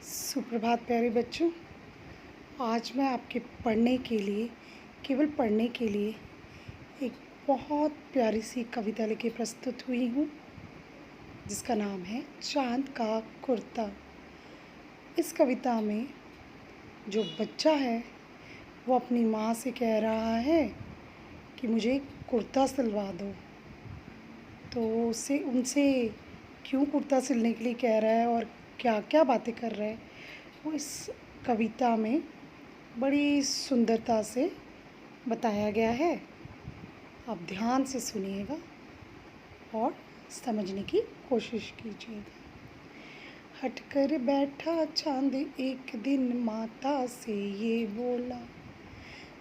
सुप्रभात प्यारे बच्चों। आज मैं आपके पढ़ने के लिए केवल पढ़ने के लिए एक बहुत प्यारी सी कविता लेके प्रस्तुत हुई हूँ, जिसका नाम है चांद का कुर्ता। इस कविता में जो बच्चा है वो अपनी माँ से कह रहा है कि मुझे एक कुर्ता सिलवा दो। तो उसे उनसे क्यों कुर्ता सिलने के लिए कह रहा है और क्या क्या बातें कर रहा है, वो इस कविता में बड़ी सुंदरता से बताया गया है। आप ध्यान से सुनिएगा और समझने की कोशिश कीजिएगा। हट कर बैठा चांद एक दिन माता से ये बोला,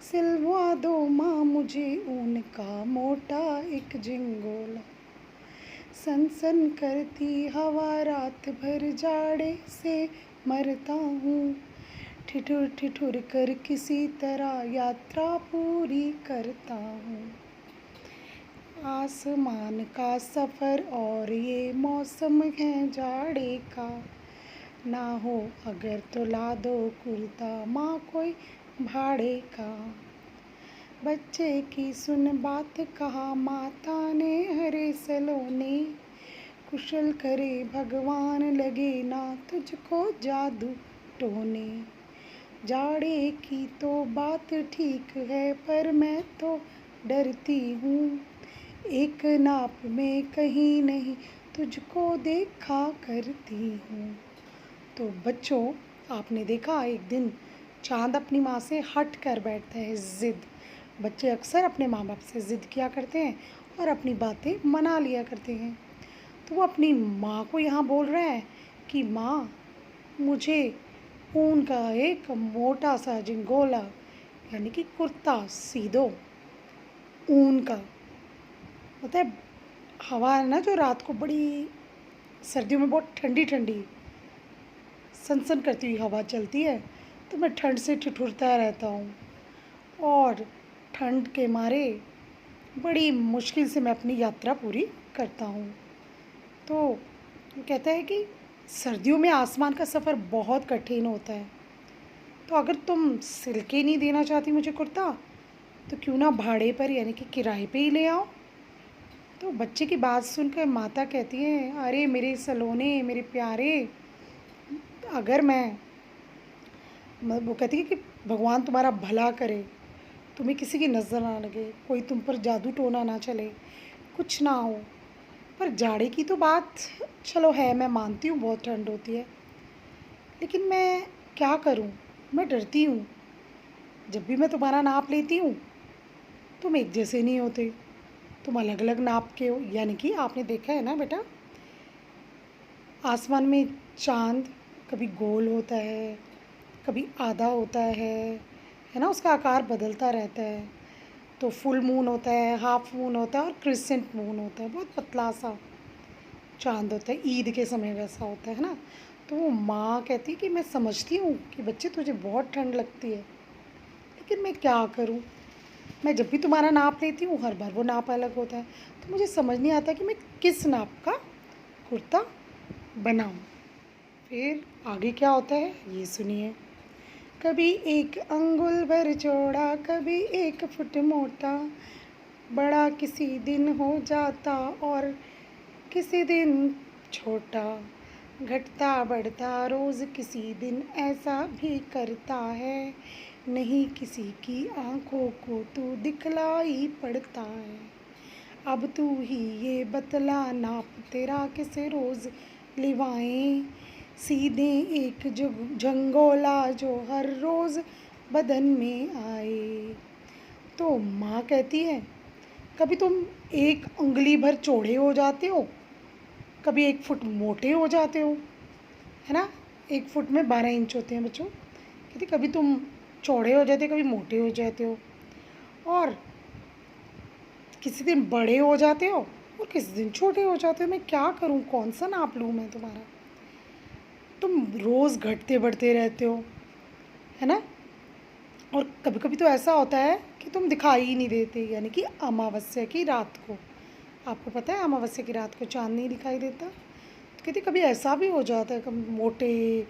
सिलवा दो माँ मुझे ऊन का मोटा एक झिंगोला। सन सन करती हवा रात भर जाड़े से मरता हूँ, ठिठुर ठिठुर कर किसी तरह यात्रा पूरी करता हूँ। आसमान का सफ़र और ये मौसम है जाड़े का, ना हो अगर तो ला दो कुर्ता माँ कोई भाड़े का। बच्चे की सुन बात कहा माता ने हरे सलोने, कुशल करे भगवान लगे ना तुझको जादू टोने। जाड़े की तो बात ठीक है पर मैं तो डरती हूँ, एक नाप में कहीं नहीं तुझको देखा करती हूँ। तो बच्चों, आपने देखा एक दिन चांद अपनी माँ से हट कर बैठता है। ज़िद, बच्चे अक्सर अपने माँ बाप से ज़िद किया करते हैं और अपनी बातें मना लिया करते हैं। तो वो अपनी माँ को यहाँ बोल रहा है कि माँ मुझे ऊन का एक मोटा सा झिंगोला यानी कि कुर्ता सी दो ऊन का। मतलब हवा है ना जो रात को बड़ी सर्दियों में बहुत ठंडी ठंडी सनसन करती हुई हवा चलती है, तो मैं ठंड से ठिठुरता रहता हूँ और ठंड के मारे बड़ी मुश्किल से मैं अपनी यात्रा पूरी करता हूँ। तो कहता है कि सर्दियों में आसमान का सफ़र बहुत कठिन होता है, तो अगर तुम सिल के नहीं देना चाहती मुझे कुर्ता, तो क्यों ना भाड़े पर यानी कि किराए पे ही ले आओ। तो बच्चे की बात सुनकर माता कहती है, अरे मेरे सलोने मेरे प्यारे, अगर वो कहती है कि भगवान तुम्हारा भला करे, तुम्हें किसी की नज़र ना लगे, कोई तुम पर जादू टोना ना चले, कुछ ना हो। पर जाड़े की तो बात चलो है, मैं मानती हूँ बहुत ठंड होती है, लेकिन मैं क्या करूँ, मैं डरती हूँ। जब भी मैं तुम्हारा नाप लेती हूँ तुम एक जैसे नहीं होते, तुम अलग अलग नाप के हो। यानी कि आपने देखा है ना बेटा, आसमान में चांद कभी गोल होता है, कभी आधा होता है ना, उसका आकार बदलता रहता है। तो फुल मून होता है, हाफ मून होता है और क्रिसेंट मून होता है, बहुत पतला सा चांद होता है, ईद के समय वैसा होता है ना। तो वो माँ कहती है कि मैं समझती हूँ कि बच्चे तुझे बहुत ठंड लगती है, लेकिन मैं क्या करूँ, मैं जब भी तुम्हारा नाप लेती हूँ हर बार वो नाप अलग होता है, तो मुझे समझ नहीं आता कि मैं किस नाप का कुर्ता बनाऊँ। फिर आगे क्या होता है ये सुनिए। कभी 1 अंगुल भर चौड़ा, कभी 1 फुट मोटा, बड़ा किसी दिन हो जाता और किसी दिन छोटा, घटता बढ़ता रोज़ किसी दिन ऐसा भी करता है, नहीं किसी की आँखों को तू दिखलाई पड़ता है। अब तू ही ये बतला नाप तेरा किसे रोज़ लिवाएं, सीधे एक झंगोला जो हर रोज़ बदन में आए। तो माँ कहती है, कभी तुम 1 उंगली भर चौड़े हो जाते हो, कभी 1 फुट मोटे हो जाते हो, है ना। 1 फुट में 12 इंच होते हैं बच्चों। कहती कभी तुम चौड़े हो जाते हो, कभी मोटे हो जाते हो, और किसी दिन बड़े हो जाते हो और किसी दिन छोटे हो जाते हो। मैं क्या करूँ, कौन सा नाप लूँ मैं तुम्हारा, तुम रोज़ घटते बढ़ते रहते हो, है ना। और कभी कभी तो ऐसा होता है कि तुम दिखाई ही नहीं देते, यानी कि अमावस्या की रात को, आपको पता है अमावस्या की रात को चाँद नहीं दिखाई देता। तो कहती कभी ऐसा भी हो जाता है, कभी मोटे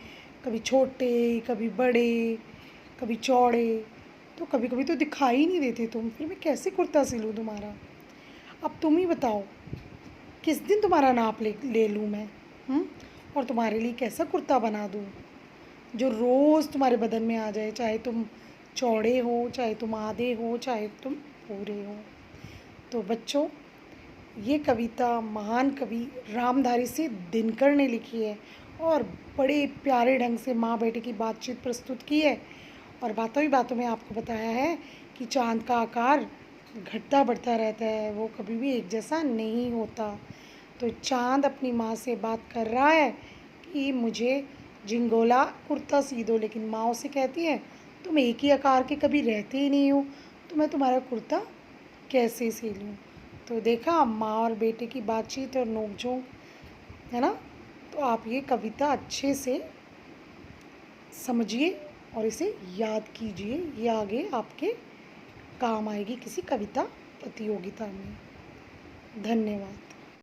कभी छोटे, कभी बड़े, कभी चौड़े, तो कभी कभी तो दिखाई ही नहीं देते तुम, फिर मैं कैसे कुर्ता सिलूँ तुम्हारा। अब तुम ही बताओ, किस दिन तुम्हारा नाप ले ले लूँ मैं, और तुम्हारे लिए कैसा कुर्ता बना दूँ जो रोज़ तुम्हारे बदन में आ जाए, चाहे तुम चौड़े हो, चाहे तुम आधे हो, चाहे तुम पूरे हो। तो बच्चों, ये कविता महान कवि रामधारी सिंह दिनकर ने लिखी है और बड़े प्यारे ढंग से माँ बेटे की बातचीत प्रस्तुत की है, और बातों ही बातों में आपको बताया है कि चाँद का आकार घटता बढ़ता रहता है, वो कभी भी एक जैसा नहीं होता। तो चाँद अपनी माँ से बात कर रहा है कि मुझे झिंगोला कुर्ता सी दो, लेकिन माँ उसे कहती है तुम एक ही आकार के कभी रहते ही नहीं हो, तो मैं तुम्हारा कुर्ता कैसे सिलूँ। तो देखा, माँ और बेटे की बातचीत और नोक-झोंक, है ना। तो आप ये कविता अच्छे से समझिए और इसे याद कीजिए, ये आगे आपके काम आएगी किसी कविता प्रतियोगिता में। धन्यवाद।